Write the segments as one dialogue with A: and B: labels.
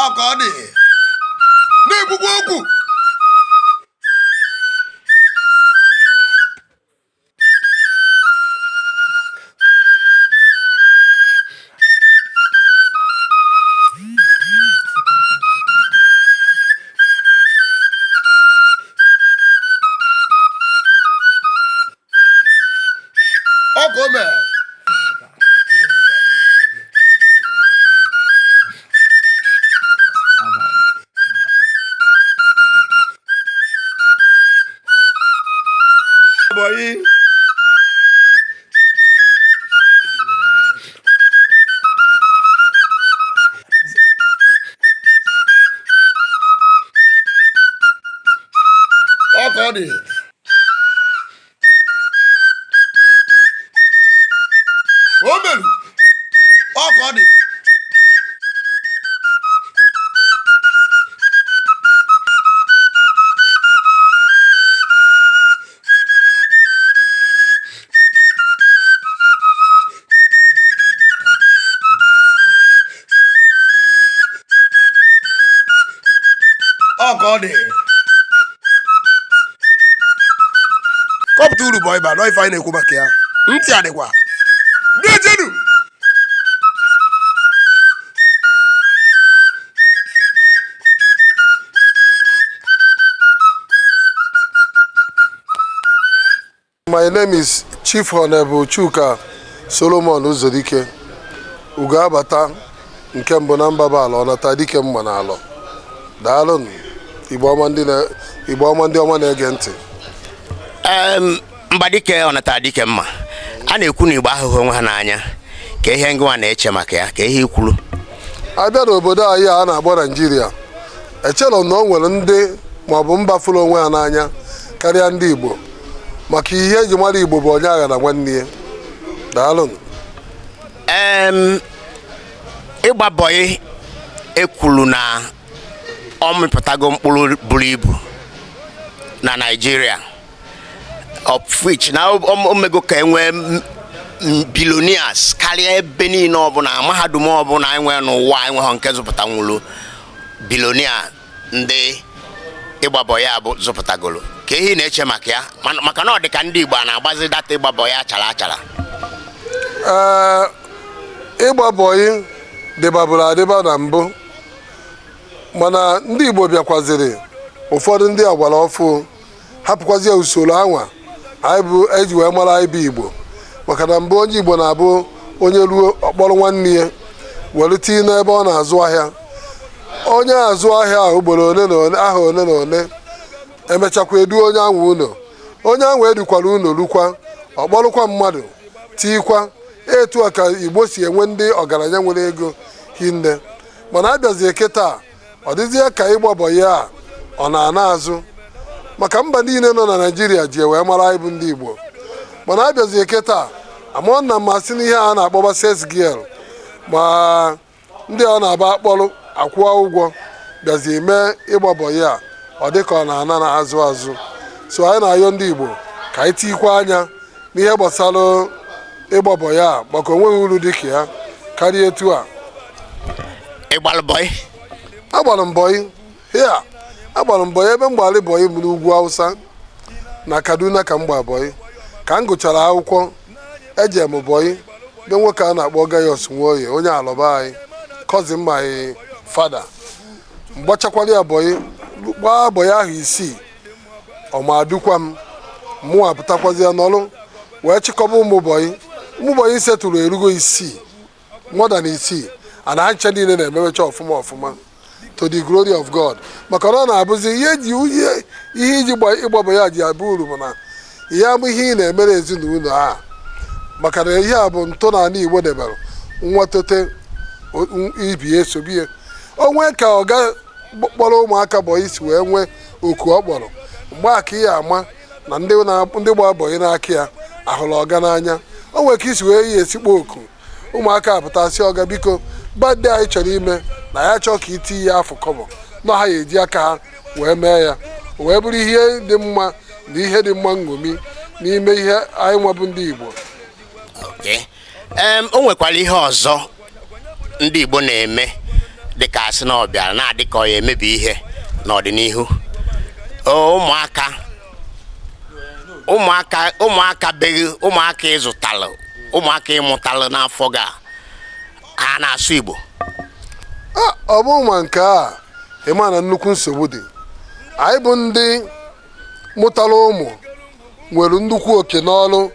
A: Ọkọdị. Na-ekwukwa okwu. Ọkọme. Boy. Ọkọdị. Omelu. Ọkọdị. Ọkọdị. Kọpụta uru bụ ịba, nọ ife anyị na-ekwu maka ya. Ntị adịkwa. Dejenu.
B: My name is Chief Honorable Chuka Uzodike Ugabata nke mbụ na mba ala ONATALUDIKEMMA na alọ. Daalụ Igbo ọma ndị ọma na-ege ntị.
C: Mbadike ONATALUDIKEMMA a na-ekwu na Igbo ahụhụ onwe ha n'anya ka ihe ngwa na-eche maka ya ka ihe ikwuru.
B: Abịa n'obodo anyị a na-akpọ Naịjirịa, echere na o nwere ndị maọbụ mba fụrụ onwe ha n'anya karịa ndị Igbo maka ihe eji mara Igbo bụ onye agha na nwanne ya. Daalụ.
C: Ịgba bọyị ekwuru na ọ mịpụtago mkpụrụ buru ibu na Naịjirịa, of which na omego ka enwee billionaires karịa ebe niile ọbụla mahadum ọbụla enwe n'ụwa enweghị nke zụpụta nwụrụ billionaire ndị ịgba bọyị abụ zụpụtagolo. Ka ihe na-eche maka ya maka na ọ dị ka ndị Igbo na-agbazi data ịgba bọyị achara achara.
B: Ịgba bọyị dịbabụrụ adịba na mbụ, mana ndị Igbo bịakwaziri ụfọdụ ndị agwara ọfụ hapụkwazie usoro anwa eji wee mara anyị bụ Igbo, maka na mbụ onye Igbo na-abụ onye ruo ọkpọrọ nwanne ya were tinye n'ebe ọ na-azụ ahịa. Onye azụ ahịa ahụ ugboro ole na ole aha ole na ole emechakwa edu onye ahụ ụlọ. Onye ahụ edukwara ụlọ rukwa ọkpọrọkwa mmadụ tikwa. Etu a ka Igbo si enwe ndị ọgaranya nwere ego hinne, mana abịazie kịta ọ dịzie ka ịgba bọyị a ọ na-ana azụ maka mba niile nọ na Naịjirịa ji wee mara anyị bụ ndị Igbo, mana abịazie kịta amụọ na mmasị n'ihe a na-akpọba sex girl ma ndị ọ na-aba akpọrọ akwụọ ụgwọ bịazie mee ịgba bọyị a ọ dị ka ọ na-ana na azụ azụ. So anyị na-ayọ ndị Igbo ka anyị tikwa anya n'ihe gbasara ịgba bọyị a maka onweghị uru dị ka ya karịa etu a.
C: Ịgbalụ bọyị?
B: Agbara m bọyị hia, agbara m bọyị ebe m gbara bọyị m n'ugwu Hausa na Kaduna ka m gba bọyị. Ka m gụchara akwụkwọ eje m bọyị be nwoke a na-akpọ Gaius Nwoye, onye alọba anyị, cousin my father. Mgbachakwara ya bọyị gbaa bọyị ahụ isii ọmadukwa m mụ apụtakwazi ya n'ọrụ wee chịkọba ụmụ bọyị setụrụ erugo isii, more than isii, ana ha nche niile na-ememecha ọfụma ọfụma to the glory of God. Maka na ọ na-abụzi ihe iji ịgba bọyị a ji abụ uru bụ na ihe amụ ihe ị na-emere ezinụlọ a, maka na ihe a bụ ntọala Igbo debere nwa tote ibi esobie. Onwe ka ọ ga kpọrọ ụmụaka bọyị si wee nwee oku ọ kpọrọ mgbe aka ihe ama na ndị gba bọyị n'aka ya ahụrụ ọga n'anya. O nwere ka isi wee ihe esikpo oku ụmụaka apụtasị ọga biko badde anyị chọrọ ime na ya chọọ ka iti ya afọ kọbọ na ha ya eji aka ha wee mee ya wee bụrụ ihe dị mma na ihe dị mma nṅomi n'ime ihe anyị nwebụ ndị Igbo.
C: O nwekwara ihe ọzọ ndị Igbo na-eme dịka asị na ọ bịara na-adị ka ọ ya emebi ihe n'ọdịnihu. ụmụaka beghị ụmụaka ịzụtalụ ụmụaka ịmụtalụ n'afọ ga ha na-asụ Igbo.
B: Ọ bụ ma nke a ịma na nnukwu nsogbu dị. Anyị bụ ndị mụtara ụmụ nwere nnukwu oke n'ọrụ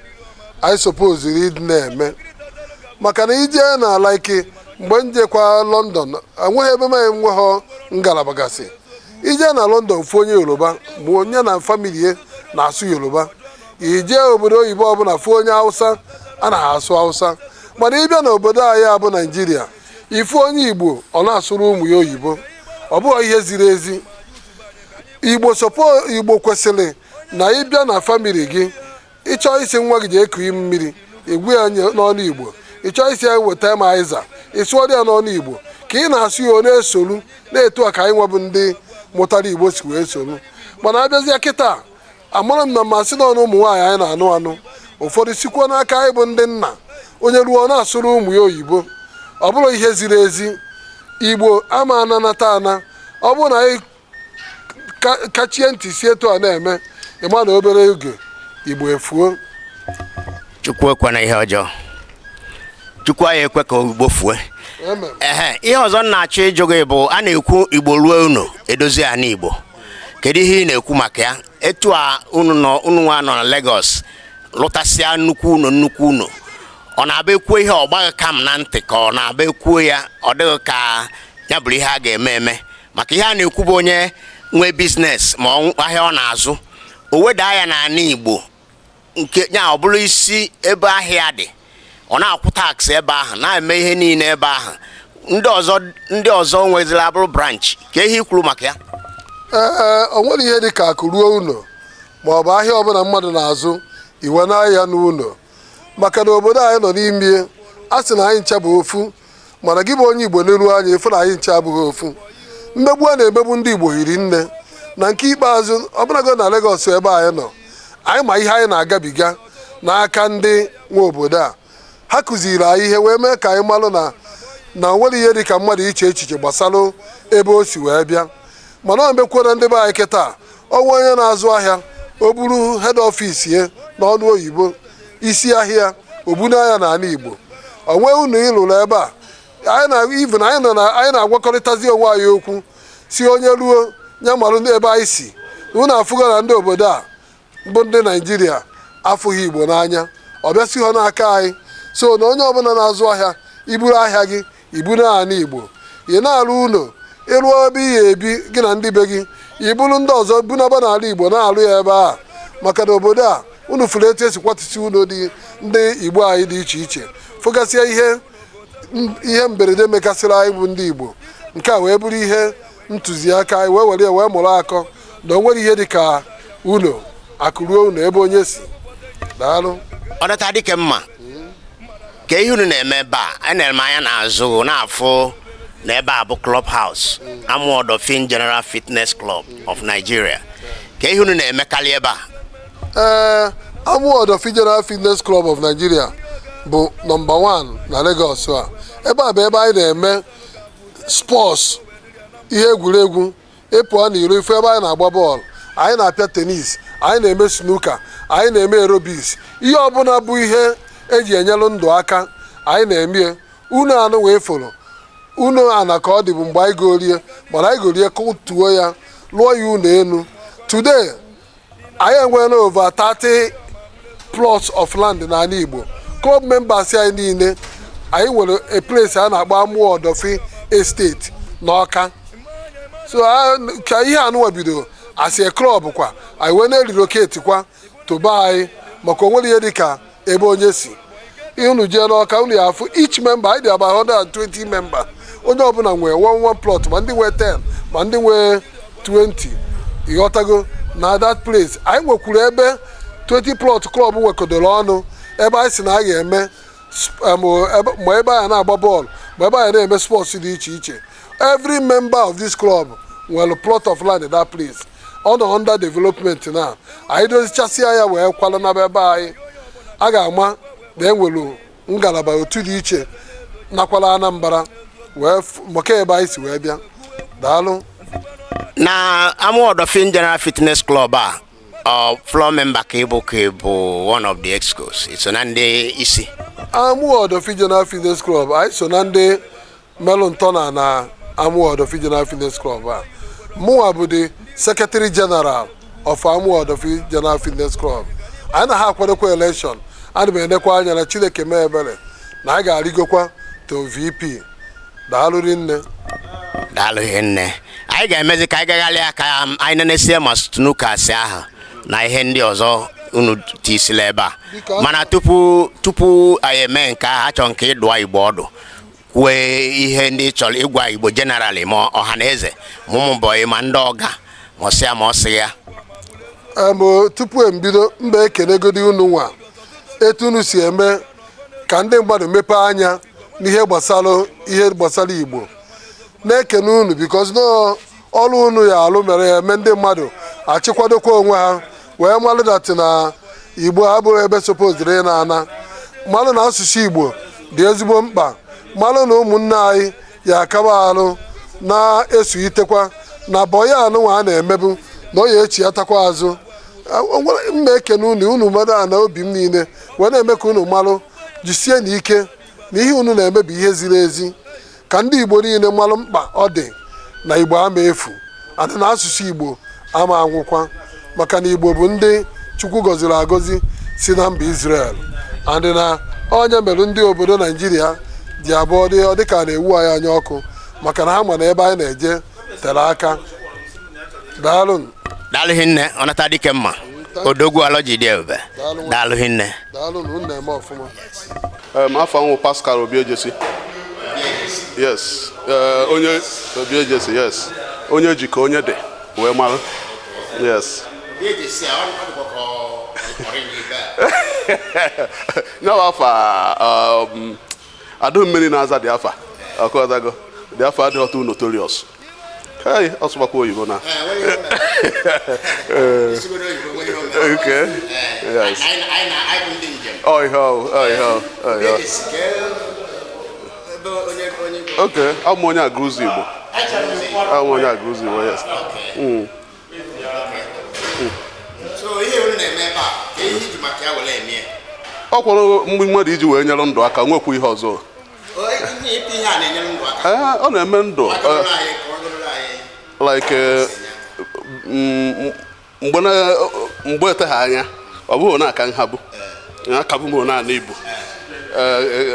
B: anyị sopoziri ịdị na-eme, maka na ije n'ala ike mgbe m jekwa London enweghị ebe m enweghị ngalaba gasị. Ije na London fụ onye Yoruba ma onye na famili na-asụ Yoruba, ije obodo oyibo ọbụla fụ onye Hausa a na-asụ Hausa, mana ịbịa n'obodo anyị abụ Naijiria ifu onye Igbo ọ na-asụrụ ụmụ ya oyibo. Ọ bụghị ihe ziri ezi. Igbo kwesịrị na ịbịa na famili gị ịchọọ isi nwa gị ji eku mmiri egwu ya n'ọnụ Igbo, ịchọọ isi ya weta ma ịza ịsụọrọ ya n'ọnụ Igbo ka ị na-asụ ya ọ na-esolu na-etu a ka anyị nwebụ ndị mụtara Igbo si wee solu. Mana abịazịa kịta amara m na mmasị n'ọnụ ụmụ nwaanyị anyị na-anụ anụ ụfọdụ sikwa n'aka anyị bụ ndị nna onye ruo na-asụrụ ụmụ ya oyibo. Ọ bụrụ ihe ziri ezi. Igbo ama ananata ana. Ọ bụrụ na anyị kachie ntị si etu a na-eme ịma na obere oge Igbo efuo.
C: Chukwu ekwe na ihe ọjọọ. Chukwu anyị ekwe ka Igbo fue. Ihe ọzọ na-achọ ịjụ gị bụ a na-ekwu Igbo ruo unu edozi ana Igbo. Kedu ihe ị na-ekwu maka ya? Etu a unu nwa nọ na Lagos lụtasịa nnukwu unu ọ na-abịa ekwuo ihe ọgbaghị kam na ntị ka ọ na-abịa ekwuo ya ọ dịghị ka ya bụrụ ihe a ga-eme eme, maka ihe a na-ekwu bụ onye nwe biznes ma ahịa ọ na-azụ o weda ya n'ala Igbo nke ya ọ bụrụ isi ebe ahịa dị, ọ na-akwụ taksị ebe ahụ na-eme ihe niile ebe ahụ. Ndị ọzọ nwezila abụrụ branch ka ihe kwuru maka ya.
B: O nwere ihe dị ka akụ ruo ụlọ ma ọ bụ ahịa ọbụla mmadụ na-azụ iwe n'ahịa n'ụlọ, maka na obodo anyị nọ n'ime a sị na anyị ncha bụ ofu, mana gị bụ onye Igbo n'elu anya efu na anyị ncha abụghị ofu. Mmegbu a na-emegbu ndị Igbo hiri nne. Na nke ikpeazụ ọbụlago na Lagos ebe anyị nọ anyị ma ihe anyị na-agabiga n'aka ndị nwe obodo a. Ha kụziri anyị ihe wee mee ka anyị malụ na nwere ihe dị ka mmadụ iche echiche gbasara ebe o si wee bịa. Mana ọ mekwuo na ndị be anyị kịta ọnwa onye na-azụ ahịa o buru head office ya n'ọnụ oyibo isi ahịa obunu anya n'ala Igbo. Onwe unu ịlụrụ ebe a anyị na-agwakọrịtazi onwe anyị okwu si onye ruo nye marụ ebe anyị si. Unu afụgo na ndị obodo a bụ ndị Naijiria afụghị Igbo n'anya, ọ bịasị ha n'aka anyị. So na onye ọbụla na-azụ ahịa iburu ahịa gị iburu ala Igbo ị na-alụ ụlọ ịrụọ ebe ị ga-ebi gị na ndị be gị iburu ndị ọzọ bunaba n'ala Igbo na-alụ ya ebe a, maka na obodo a unu fụrụ etu esi kwatụsi ụlọ dị ndị Igbo anyị dị iche iche fụgasịa ihe mberede mekasịrị anyị bụ ndị Igbo. Nke a wee bụrụ ihe ntụziaka anyị wee were wee mụrụ akọ na o nwere ihe dị ka ụlọ akụ ruo ụlọ ebe onye si. Daalụ.
C: Ọnatadikemma ka ihe unu na-eme ebe a na-ere m anya n'azụ na-afụ na ebe a bụ Club House Amuodofin General Fitness Club of Nigeria. Ka ihe unu na-emekarị ebe a?
B: Amuodofin General Fitness Club of Nigeria bụ nọmba 1 na Lagos a. Ebe a bụ ebe anyị na-eme sports, ihe egwuregwu ịpụọ n'iro ifu ebe anyị na-agba bọọlụ, anyị na-apịa tenis, anyị na-eme snooker, anyị na-eme aerobics, ihe ọbụla bụ ihe eji enyelụ ndụ aka anyị na-eme. Unu anụ wee fụrụ unu ana ka ọ dị bụ mgbe anyị gorie, mana anyị gorie kụtuo ya lụọ ya unu enu. Today anyị enweela over 30 plots of land n'ala Igbo. Club members anyị niile anyị nwere a place a na-agba Amuodofin Estate n'Ọka. So ka ihe anụwa bidoro as a club kwa anyị wee na-relocate kwa toba anyị maka onwere ihe dị ka ebe onye si. Unu jee n'Ọka unu ya afụ each member anyị dị about 120 member. Onye ọbụla nwee one plot, ma ndị nwee 10 ma ndị nwee 20. Ịghọtago na that place anyị nwekwuru ebe 20 plot club nwekodoro ọnụ ebe anyị si na a ga-eme ma ebe anyị na-agba bọọlụ ma ebe anyị na-eme sports dị iche iche. Every member of this club nwere plot of land in that place. Ọ nọ under development na anyị dozichasịa ya wee kwala na ebe anyị a ga-ama na enwere ngalaba otu dị iche nakwala Anambra wee maka ebe anyị si wee bịa daalụ.
C: Na Amuodofin General Fitness Club floor member ka ịbụ one of the excos. It's na ndị isi.
B: Amuodofin General Fitness Club anyị so na ndị melụntọna na Amuodofin General Fitness Club a. Mụnwa bụ the Secretary General of Amuodofin General Fitness Club. Anyị na ha akwadokwa election. Ana m enekwa anya na Chineke mee ebere na anyị ga-arịgokwa to VP. Daalụ rinne.
C: Daalụ hinne. Anyị ga-emezi ka anyị gaghalị aka anyị na-esie ma snooker ahụ na ihe ndị ọzọ unu tisila ebe a. Mana tupu anyị eme nke ahụ, achọ nke ịdụa Igbo ọdụ kwue ihe ndị chọrọ ịgwa Igbo generally ma ọha na eze ma ụmụ mbọyị ma ndị ọga ma ọsịa ma ọsị ya.
B: Tupu mbido mba ekenegodi unu nwa etu unu si eme ka ndị mmadụ mepee anya n'ihe gbasara Igbo. Na-ekene unu because ọrụ unu ya alụ mere ya eme ndị mmadụ achịkwadokwa onwe ha wee malụ dati na Igbo abụrụ ebe supposedly na-ana, malụ na asụsụ Igbo dị ezigbo mkpa, malụ na ụmụnne anyị ya akaba alụ na-esuitekwa na bọya anụnwa a na-emebu na ọ ya echi atakwa azụ. Mma ekene unu mmadụ a na obi m niile wee na-eme ka unu malụ jisie n'ike na ihe unu na-emebi ihe ziri ezi, ka ndị Igbo niile malụ mkpa ọ dị na Igbo ama efu adị na asụsụ Igbo ama anwụkwa, maka na Igbo bụ ndị Chukwu gọziri agọzi si na mba Israel. Adị na onye mere ndị obodo Naijiria ji abụọ dị ka na-ewu anyị anya ọkụ maka na ha ma na ebe anyị na-eje tere aka. Daalụ.
C: Daalụ hinne Ọnatadikemma odogwu alọjide ebe. Daalụ hinne.
B: Daalụ na unu na-eme ọfụma.
D: Afọ ahụ Pascal Obiejesi. Yes. Onye Obiejesi, yes. Onye ji ka onye dị wee mara. Yes. Nyawa afa adụ mmiri na-aza dị afa ọkọdago dị afa adịghị ọtụ notorious. Hey, ọsụgbakwa oyibo na. Okay. Yes. Okay, I'm onye agụzi Igbo. I'm onye agụzi Igbo, yes.
C: So ihe unu na-eme ebe a, ka ihe iji maka ya wele eme.
D: Ọ kwụrụ mgbe mmadụ iji wee nyere ndụ aka nwekwu ihe ọzọ.
C: Ihe a na-enyere ndụ aka.
D: Ọ na-eme ndụ. Like mgbe ete ha anya ọ bụghị na aka nha bụ akabụ m na ana ibu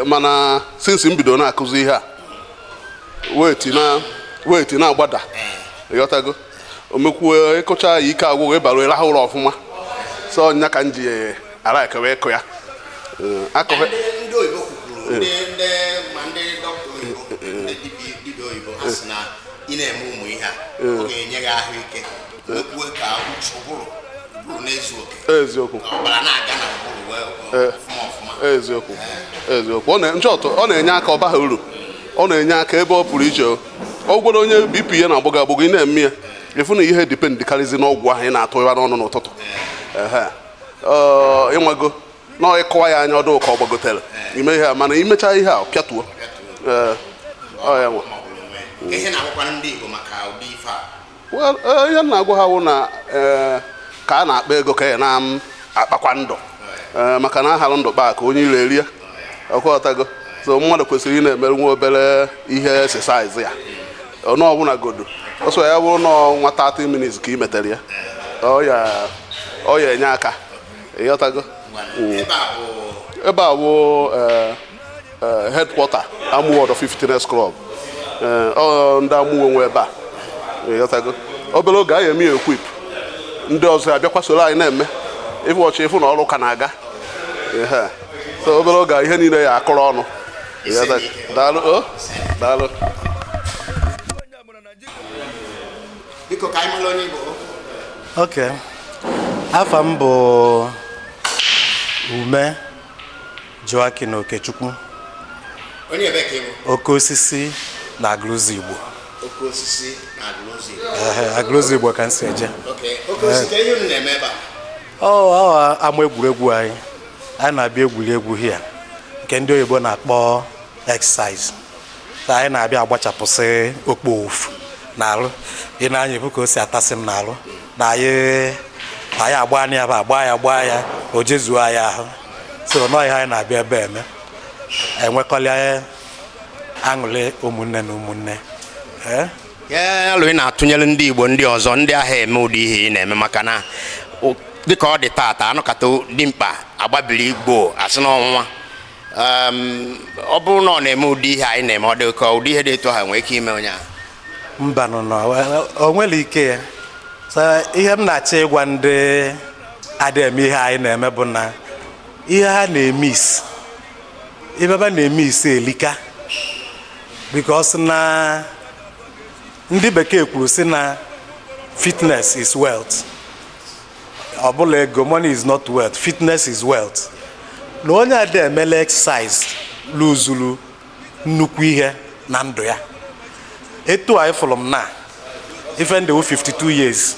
D: mana since m bido na-akụzi ihe a weti na-agbada ịghọtago omekwuo ịkụcha ya ike agwụghị ịbara ịrahụ ụra ọfụma so ọnya ka m ji ara ekewe ịkụ ya akụghị
C: ndị oyibo kwuru ndị dọkịta oyibo ndị dibịa oyibo ha sị na ị na-eme ụmụ ihe a ọ ga-enye gị ahụike mekwuo ka ụbụrụ na-ezu oke
D: eziokwu
C: ọbara na-aga na ụbụrụ ọfụma
D: eziokwu ọ na-enye aka ọ baghị uru ọ na-enye aka ebe ọ pụrụ iche ọ gwara onye BP ya na-agbọgo agbọgo ị na-eme ya ịfụ na ihe dipendịkarịzi n'ọgwụ ahụ ị na-atụ ya n'ọnụ n'ụtụtụ ịnwago na ịkọwa ya anya ọdụ ka ọ gbagotere ime ihe a mana imecha ihe a pịatuo ya nwa
C: ihe na-agwakwa ndị Igbo maka ụdị ife a.
D: ihe na-agwa ha wụ na ka a na-akpa ego ka ya na-akpakwa ndụ maka na ahalụ ndụ kpaa ka onye ire erie ọkọtago so mmadụ kwesịrị ị na-emerụ nwa obere ihe exercise ya ọnụọbụla godo ọsọ ya bụrụ na nwa 30 minutes ka ị metere ya ọ ya enye aka ịghọtago. Ebe a bụ headquarter Amuodofin Fitness Club ndị amụwe nwe ebe a ịghọtago obere oge anyị eme equip ndị ọzọ abịakwa soro anyị na-eme ịfụọchị ịfụ na ọrụ ka na-aga so obere oge ihe niile ya akụrụ ọnụ. Daalụ.
C: Biko ka anyị mara onye Igbo.
E: Okay. Afa m bụ Ume Joaquin Okechukwu.
C: Onye ebe ka ịbụ?
E: Oke osisi na Agụlụzụ Igbo.
C: Oke osisi na Agụlụzụ Igbo.
E: Agụlụzụ Igbo ka m si eje.
C: Okay. Oke osisi ka ihe unu na-eme ebe a?
E: Ọ ama egwuregwu anyị na-abịa egwuri egwu hia nke ndị oyibo na-akpọ exercise. anyị na-abịa agbachapụsị okpo ofu n'alụ ị na-anya ebu ka o si atasị m n'alụ na anyị agba anya ya bụ agba ya o jezuo anyị ahụ so nọ ihe anyị na-abịa ebe eme enwekọla aṅụrị ụmụnne na ụmụnne
C: alụ ị na-atụnyere ndị Igbo ndị ọzọ ndị ahụ eme ụdị ihe ị na-eme maka na dịka ọ dị taata anụkata dị mkpa agbabiri Igbo asị n'ọnwa ọ bụrụ na ọ na-eme ụdị ihe anyị na-eme ọ dị ka ụdị ihe dị etu ha nwee ike ime onye ahụ
E: mba nọ o nwere ike ya ihe m na-achọ ịgwa ndị adị eme ihe anyị na-eme bụ na ihe ha na-eme isi ibeba na-eme isi elika because na ndị bekee kwuru sị na fitness is wealth ọ bụla ego money is not wealth fitness is wealth na onye adị emele exercise luzuru nnukwu ihe na ndụ ya etu anyị fụrụ m na ife ndị 52 years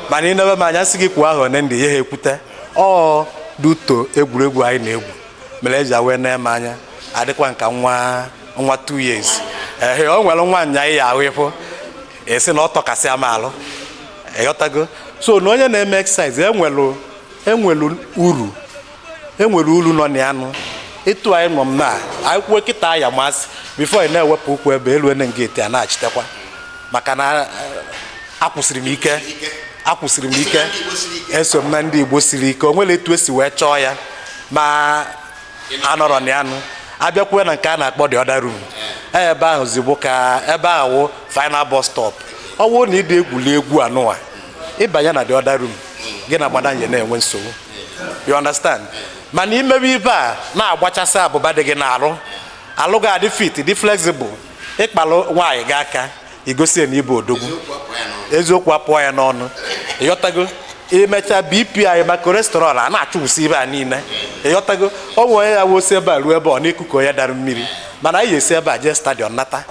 E: mana ị nebe m anya sị gị kwuo ahụ one ndị ihe ha ekwute ọ duto egwuregwu anyị na-egwu mere eji awee na-eme anya adịkwa nka nwa 2 years o nwere nwa nya ya ahụ ịfụ esi na ọ tọkasịa m alụ ịghọtago so na onye na-eme exercise enwelu uru nọ na ya nụ etu anyị nọ m na anyị kwuo kịta ya masị bifo ị na-ewepụ ụkwụ ebe elu ene ngeti a na-achitekwa maka na akwụsịrị m ike eso m na ndị Igbo siri ike o nwere etu esi wee chọọ ya ma anọrọ na ya nụ abịakwuo na nke a na-akpọ the other room ebe ahụ zigbo ka ebe ahụ final bus stop ọ bụrụ na ịdị egwuli egwu anụwa ịbanye na the other room gị na gbadanye na-enwe nsogbu you understand mana imebe ibe a na-agbachasị abụba dị gị n'arụ alụ gị adị fit dị flexible ịkpalụ nwaanyị gị aka igosi na ibe odogwu eziokwu apụọ ya n'ọnụ ịghọtago imecha BP anyị maka cholesterol a na-achụwụsị ibe a niile ịghọtago ọ nwere ya wosi ebe a ruo ebe ọ na-ekuku onye dara mmiri mana anyị esi ebe a jee stadion nata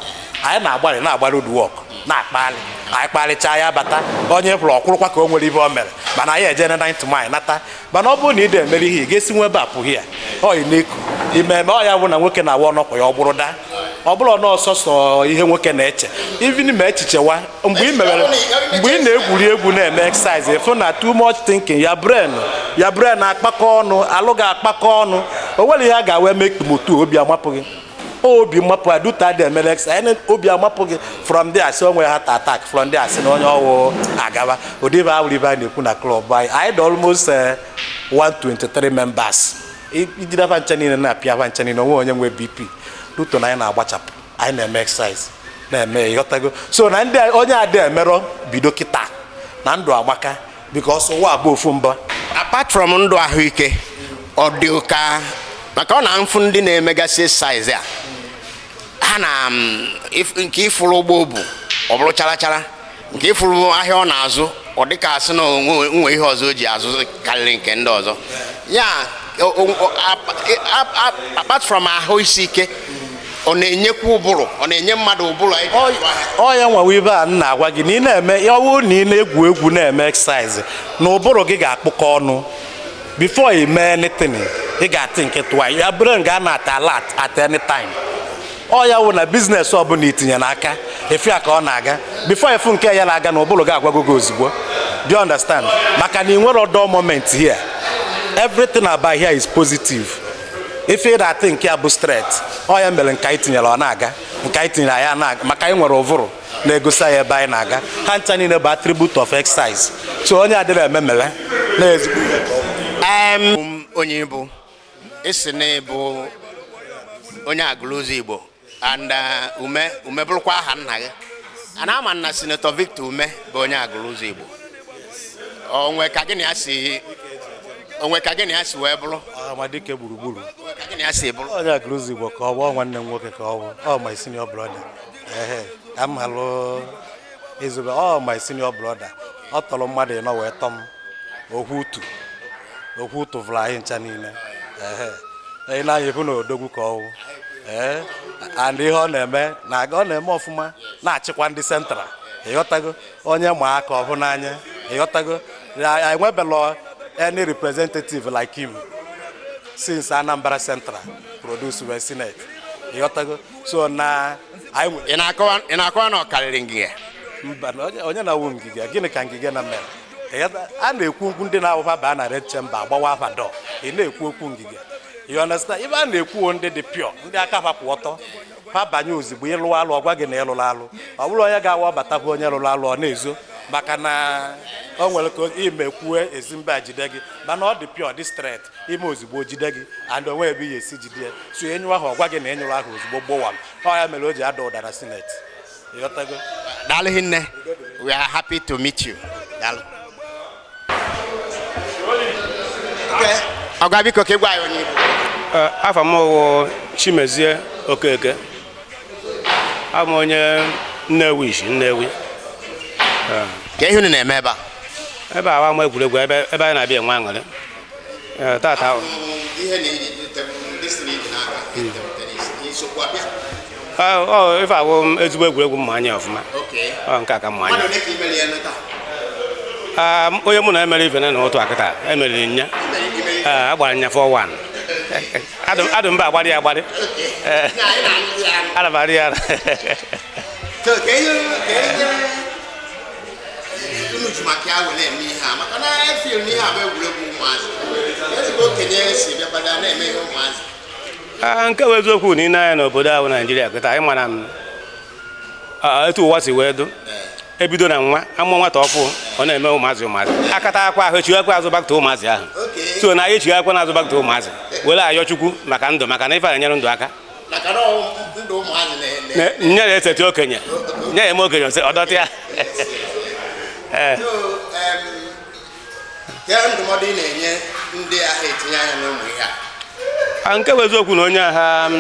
E: anyị na-agbalị road work na-akpali anyị kparịchaa ya bata onye pụrụ ọkwụrụkwa ka o nwere ibe o mere mana anyị eje na 9 mile nata mana ọ bụrụ na ị na-emere ihe ị ga-esi nwe ebe a pụghị ya ọ na-eku imeme ọ ya bụ na nwoke na-awa ọnọkwa ya ọ bụrụ daa ọ bụrụ na ọsọsọ ihe nwoke na-eche even ma echichewa mgbe ị na-egwuri egwu na-eme exercise efu na too much thinking ya brain akpakọ ọnụ alụ ga-akpakọ ọnụ o nwere ihe a ga-awe make moto obi amapụghị obi mmapụ aduta dị emere exercise obi amapụghị from there asị onwe heart attack from there asị na onye ọwụ agaba ụdịbe awụribe a na-ekwu na club anyị dị almost 123 members ijideba ncha niile na-apịa ncha niile onwe onye nwe BP duto na anyị na-agbachapụ anyị na-eme exercise na-eme ịghọtago so na ndị onye adị emerọ bido kịta na ndụ amaka because ụwa abụ ofu mba
C: apart from ndụ ahụike ọ dị ụka maka ọ na-afụ ndị na-emegasị exercise a ha na nke ifuru ụgbọ bụ ọ bụrụ chara nke ifuru ahịa ọ na-azụ ọ dịka asị na nwe ihe ọzọ o ji azụ karịrị nke ndị ọzọ ya apart from ahụ isi ike ọ na-enyekwa ụbụrụ ọ na-enye mmadụ ụbụrụ
E: ọ ya nwawa ibe a na-agwa gị na ị na-eme ya ọwụ na ị na-egwu egwu na-eme exercise na ụbụrụ gị ga-akpụkọ ọnụ before you mee anything ị ga-think twice ya brain ga na-ata alert at any time ọ ya wụ na business ọ bụla itinye n'aka efu ya ka ọ na-aga before efu nke ya na-aga na ụbụrụ gị agwago gị ozugbo do you understand maka na ị nwere ọdọ moment here everything about here is positive if ị na-ati nke ya bụ straight ọ ya mere nke anyị tinyere ọ na-aga nke anyị tinyere ya na-aga maka anyị nwere ụvụrụ na-egosi anyị ebe anyị na-aga ha ncha niile bụ attribute of exercise so onye adịrị eme mere na-ezigbo
C: onye bụ isi na ịbụ onye agụlụzi Igbo and ume bụrụkwa aha nna gị ana ama na Senator Victor Ume bụ onye agụlụzi Igbo onwe ka gị na ya si wee bụrụ
E: amadike gburugburu
C: ka gị na ya si bụrụ
E: onye agụlụzi Igbo ka ọ bụ nwanne m nwoke ka ọ bụ my senior brother amhalụ ezigbo my senior brother ọ tọrọ mmadụ ịnọ wee tọ m okwu tụvụrụ anyị ncha niile onye na-anya efu na odogwu ka ọwụ and ihe ọ na-eme na-aga ọ na-eme ọfụma na-achịkwa ndị central ịghọtago onye ma aka ọ bụ n'anya ịghọtago enwebelọ any representative like him since Anambra Central produce wee Senate ịghọtago so na anyị
C: ị na-akọwa na ọ karịrị ngige
E: mba na onye na-awụ ngige gịnị ka ngige na mere a na-ekwu okwu ndị na-awụfa baa na red chamber agbawa afa dọ ị na-ekwu okwu ngige you understand ibe a na-ekwu ndị dị pure ndị aka ha kwụ ọtọ ha banye ozugbo ịlụ alụ ọgwa gị na ịlụrụ alụ ọ bụrụ onye ga-awa bata bụ onye lụrụ alụ ọ na-ezo maka na o nwere ka ime kwue ezi mba jide gị mana ọ dị pure dị straight ime ozugbo jide gị and onwe ebe ihe esi jide so enyu ahụ ọgwa gị na enyụrụ ahụ ozugbo gbowam ọ ya mere o ji ada ụda na sineti ịghọtago
C: daalụ hinne we are happy to meet you daalụ ọgwa biko ka ị gwa anyị onye
F: afọ m wụ Chimezie Okeke abụ onye Nnewi
C: ka ihe unu na-eme ebe a
F: ebe a ama egwuregwu ebe anyị na-abịa enwe aṅụrị tata ife awụ ezigbo egwuregwu mma anya ọfụma nke aka mma anya onye mụ na emere ife na otu akịta emeriri nya agbara nya 4-1 adụ mba agbari agbari arabari ya nke bụ eziokwu na ị na-anya n'obodo ahụ Naijiria kịta anyị mara m etu ụwa si wee dụ ebido na nwa amụọ nwata ọfụ ọ na-eme ụmụazị akata akwa ahụ echighakwa azụ bakta ụmụazị ahụ so na anyị echighakwa na azụ bakta ụmụazị were ayọ Chukwu maka ndụ maka na ife a na-enyere ndụ aka nye ya eseti okenye nye ya eme okenye ọ dọta ya
C: ndụmọdụ ị na-enye ndị agha etinye anya n'ụmụ ihe
F: a nke bụ eziokwu na onye agha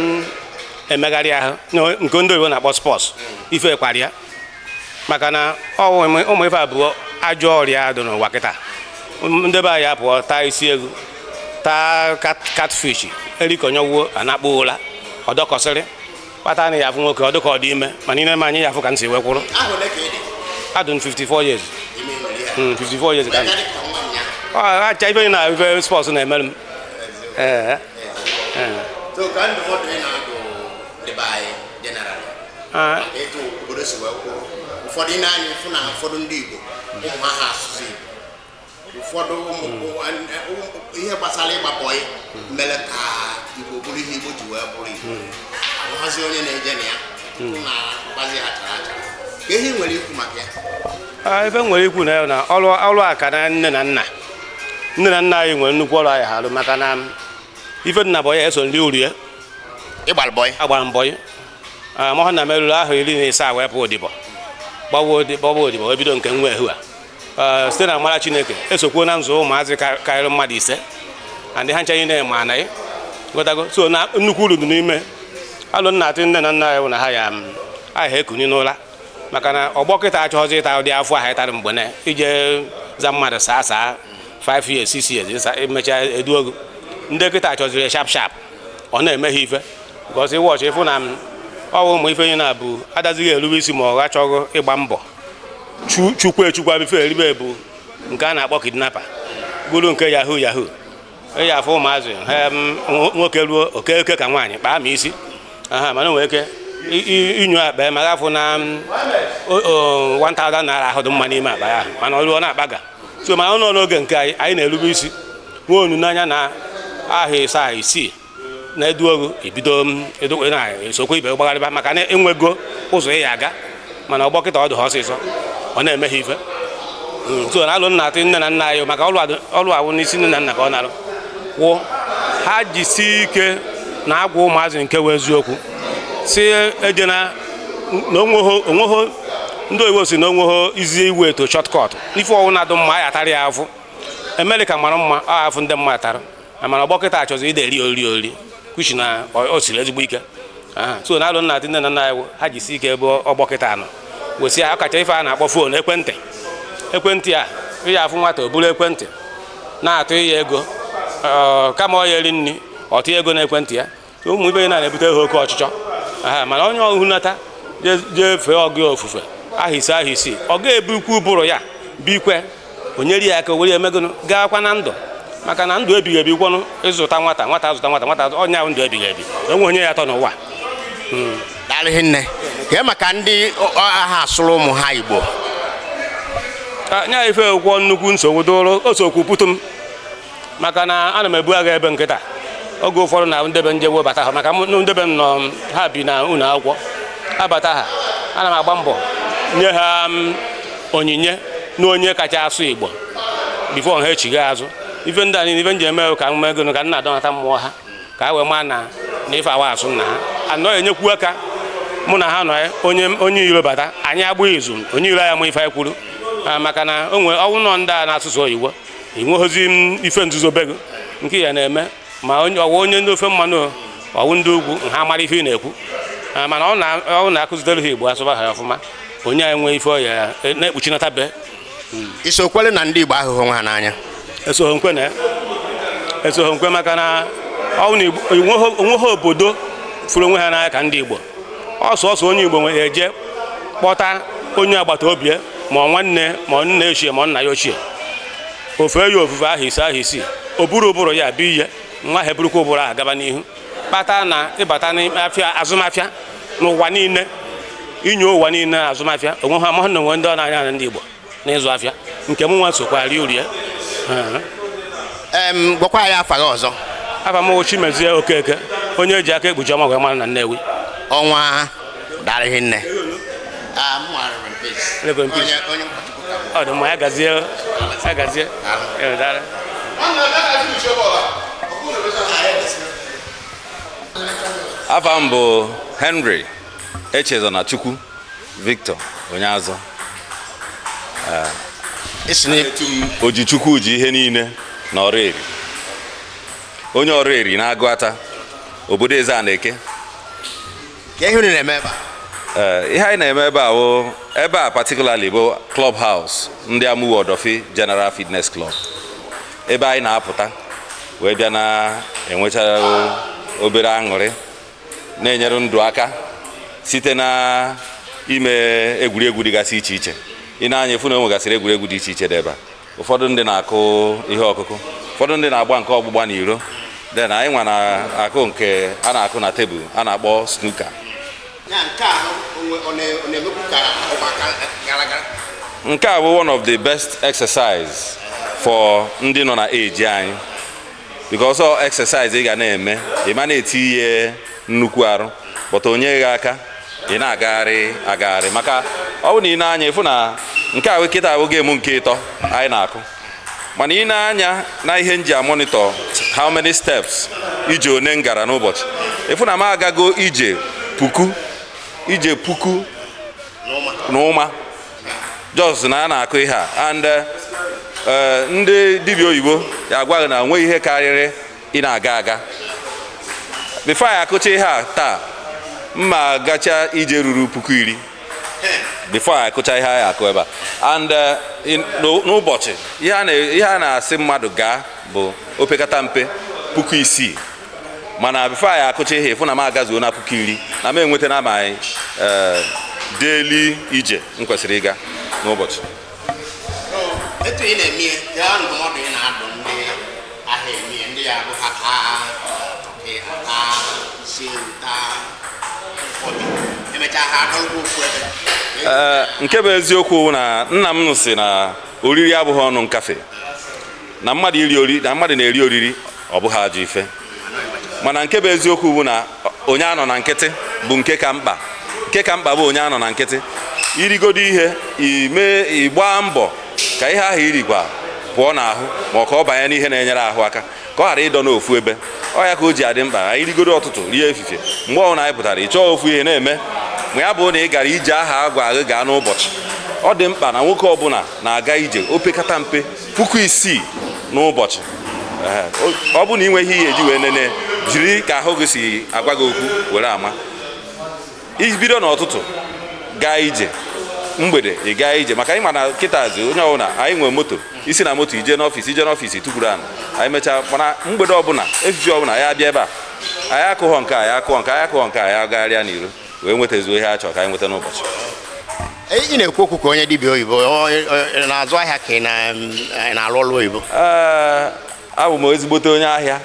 F: emegharị ahụ nke ndị oyibo na-akpọ spọs ife kparịa maka na ụmụ ife abụọ ajọ ọrịa dị n'ụwa kịta ndị be anyị apụọ taa isi ego taa catfish erikonyewo anakpọ ụla ọdọkọsịrị kpata na ya afụ nwoke ọ dịka ọ dị ime mana ime anyị ya afụ ka m si wee kwụrụ adụ 54 years 54 years ka acha ife na ife spọs na-emere m
C: ụfọdụ na-anya ịfụ na ụfọdụ ndị Igbo ụmụ ha asụsụ Igbo ụfọdụ ihe gbasara ịgba bọyị mere ka Igbo bụrụ ihe Igbo ji wee bụrụ Igbo ahụhazi onye na-eje na ya na mgbazi ha chara acha ka ihe nwere ikwu maka ya
F: ife nwere ikwu na ya na ọrụ aka na nne na nna anyị nwere nnukwu ọrụ anyị harụ maka na ife nna bọyị eso ndị urie agbara mbọyị mahụ na merụrụ ahụ 17 wee pụ odibo gbawa odibo ebido nke nwa ehu a site na amara Chineke esokwuo na nzụ ụmụazị karịrị mmadụ 5 andị ha nchaghị na-eme ana ya gotago so na nnukwu uru dị n'ime alụ nna atị nne na nna ya na ha ya aha ekuni n'ụla maka na ọgbọ kịta achọghọzi ịta ụdị afọ ahụ ịtarị mgbe na ije za mmadụ saa 5 years 6 years emechaa eduogo ndị kịta achọziri sharp ọ na-eme ha ife gosi wọchị ịfụ na ọwụ ụmụ ife nye na-abụ adazighị erube isi ma ọ gachọghị ịgba mbọ chukwu bife eribe bụ nke a na-akpọ kidnapa bụrụ nke yahoo eji afụ ụmụazị nwoke ruo okeke ka nwaanyị kpaa ma isi mana nwere ike inyo akpa ma gafụ na 1000 naira ahụ dị mma n'ime akpa ya mana ọ ruo na-akpaga so mana ọnụ n'oge nke anyị na-erube isi nwa onu n'anya na ahụ 6 na-eduogo ebido na-esokwa ibe gbagharịba maka na enwego ụzọ ya aga mana ọgbọ kịta ọ dị ọsịsọ ọ na-eme ha ife so na alụ nna atị nne na nna anyị maka ọrụ awụ n'isi nne na nna ka ọ na-arụ wụ ha jisi ike na agwa ụmụazị nke wee eziokwu si eje na onweghị ndị oyibo si na onweghị izi iwu eto shọtkọt ife ọwụ na-adụ mma anyị atarị ya afụ Amerịka mara mma ọ afụ ndị mma atara mana ọgbọ kịta achọzi ide eri kwuchi na o siri ezigbo ike so na alụ nna atị nne na nna anyị ha jisi ike ebe ọgbọ kịta anọ wesi ya kacha ife a na-akpọ foonu ekwentị a ya afụ nwata o buru ekwentị na-atụ ya ego kama ọ ya eri nri ọ tụọ ego na ekwentị ya ụmụ ibe na-ebute ha oke ọchịchọ mana onye ọhụnata jee fee ọgụ ofufe ahụ isi ọ ga-ebu ukwu bụrụ ya bikwe onyeri ya aka were emegonu gaakwa na ndụ maka na ndụ ebighị ebi gwọnụ ịzụta nwata azụta nwata onye ahụ ndụ ebighị ebi onwe onye ya atọ n'ụwa
C: daalụ nne ka maka ndị agha asụrụ ụmụ ha Igbo
F: nya ife ụkwụ nnukwu nsogbu dụrụ osokwu putu m maka na ana m ebu agha ebe nkịta oge ụfọdụ na ndebe njewe bata ha maka ndebe m nọ ha bi na ụlọ akwụkwọ abata ha ana m agba mbọ nye ha onyinye na onye kacha asụ Igbo bifo ha echighị azụ ife ndị a niile ife nji eme ka m ego ka nna adọnata mmụọ ha ka ha wee maa na ife awa asụ na ha anọ enyekwu aka mụ na ha nọ onye iro bata anyị agba izu onye iro ya mụ ife anyị kwuru maka na onwe ọnwụ nọ ndị a na-asụsụ oyibo inweghịzi ife nzuzo bego nke ya na-eme ma onye ndị ofe mmanụ ọwụ ndị ugwu ha mara ife ị na-ekwu mana ọ na-akụzitere ha Igbo asụba ha ọfụma onye anyị nwee ife ọya na-ekpuchinata be
C: isokwele na ndị Igbo ahụhụ nwa ha n'anya
F: esoghị nkwe maka na onweghị obodo furu onwe ha n'anya ka ndị Igbo ọsọsọ onye Igbo nwere eje kpọta onye agbata obi ma nwanne ma nna ochie ma nna ya ochie ofe ya ofufe ahụ isii ụbụrụ ya bụ ihe nwa ha eburukwa ụbụrụ ahụ gaba n'ihu kpata na ịbata n'afịa azụmafịa n'ụwa niile inye ụwa niile azụmafịa onwe ha mahụ na onwe ndị ọ na-anya na ndị Igbo n'ịzụ afịa nke m nwa sokwa rie urie
C: gwakwa ya afa gị ọzọ
F: afa m Chimezie Okeke onye eji aka ekpuchi ọma wee mara na Nnewi
C: ọnwa daalụ nne
F: ọ dị mma ya gazie
G: afa m bụ Henry Echezona Chukwu Victor Onyeazọ Ojichukwu ji ihe niile na Ọraeri onye Ọraeri na-Agụata obodo Ezaneke
C: ihe unu na-eme ebe
G: ihe anyị na-eme ebe a bụ ebe a particularly bụ clubhouse ndị Amuwo Odofi General Fitness Club ebe anyị na-apụta wee bịa na-enwecha obere aṅụrị na-enyere ndụ aka site na ime egwuregwu dịgasị iche iche ị na-anya efu na enwegasịrị egwuregwu dị iche iche dị ebe a ụfọdụ ndị na-akụ ihe ọkụkụ ụfọdụ ndị na-agba nke ọgbụgba na iro then anyị nwa na-akụ nke a na-akụ na tebụl a na-akpọ snooker nke a bụ one of the best exercise for ndị nọ na age anyị because all exercise ị ga na-eme ị ma na-eti ihe nnukwu arụ but onye gị aka ị na-agagharị maka ọ bụ na ị na-anya efu na nke a kịta bụ game nke ịtọ anyị na-akụ mana ị na-anya na ihe nji a monitor how many steps ije one m gara n'ụbọchị efu na m agago ije puku na ụma just na a na-akụ ihe a and ndị dibịa oyibo ya agwaghị na nwe ihe karịrị ị na-aga before ya akụcha ihe a taa mma gacha ije ruru 10,000 before ya akụcha ihe a akụ ebe a and n'ụbọchị ihe a na-asị mmadụ gaa bụ opekata mpe 6,000 mana before ya akụcha ihe ịfụ na m agazuo na 10,000 na m enweta na amaghị daily ije m kwesịrị ịga n'ụbọchị
C: etu ị na-eme ya ndụmọdụ ị na-adụ ndị ahịa eme ndị ya bụ ha emechaa ha akọrọgwa ofu ebe
G: nke bụ eziokwu na nna m sị na oriri abụghị ọnụ nkafe na mmadụ na-eri oriri ọ bụghị ajọ ife mana nke bụ eziokwu bụ na onye anọ na nkịtị bụ nke ka mkpa bụ onye anọ na nkịtị irigodo ihe ịgba mbọ ka ihe ahụ irikwa pụọ n'ahụ ma ọ ka ọ banye n'ihe na-enyere ahụ aka ka ọ ghara ịdọ n'ofu ebe ọ ya ka o ji adị mkpa anyị rigodo ọtụtụ rie efifie mgbe ọbụla anyị pụtara ịchọọ ofu ihe na-eme ma ya bụ na ị gara ije aha agwa agụ gaa n'ụbọchị ọ dị mkpa na nwoke ọbụla na-aga ije opekata mpe 6,000 n'ụbọchị ọ bụ na ị nweghị ihe eji wee nene jiri ka ahụ gị si agwa gị okwu were ama ibido n'ụtụtụ gaa ije mgbede ị gaa ije maka anyị ma na kịtazi onye ọbụla anyị nwere moto isi na moto ije n'ọfịs tụpụrụ anyị mechaa mana mgbede ọbụla efifi ọbụla ya bịa ebe a anyị akụghọ nke anyị akụghọ nke anyị agagharịa n'iro wee nwetazuo ihe a chọrọ ka anyị nweta n'ụbọchị
C: ị na-ekwu okwu ka onye dibịa oyibo na-azụ ahịa ka ị na-alụ ọrụ oyibo
G: abụ m ezigbote onye ahịa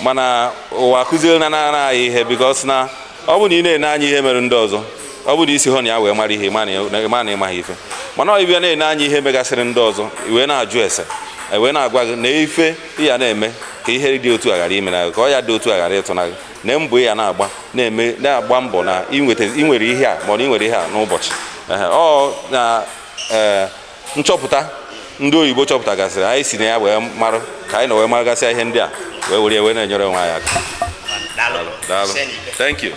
G: mana ụwa akụziela na anyị ihe bikos na ọ bụ na ị na-ene anya ihe mere ndị ọzọ, ọ bụ na isi hụ na ya wee mara ihe ma na ịmaghị ife, mana ọ bịa na-ene anya ihe megasịrị ndị ọzọ wee na-ajụ ese wee na-agwa gị na ife ya na-eme ka ihe dị otu a ghara ime na gị, ka ọ ya dị otu a ghara ịtụna gị, na mbọ ya na-agba mbọ na ị nwere ihe a ma ọ na ị nwere ihe a n'ụbọchị. Ọ na nchọpụta ndị oyibo chọpụtagasịrị anyị si na ya wee marụ ka anyị na wee maragasịa ihe ndị a wee were wee na-enyere onwe anyị aka. Daalụ. Thank you.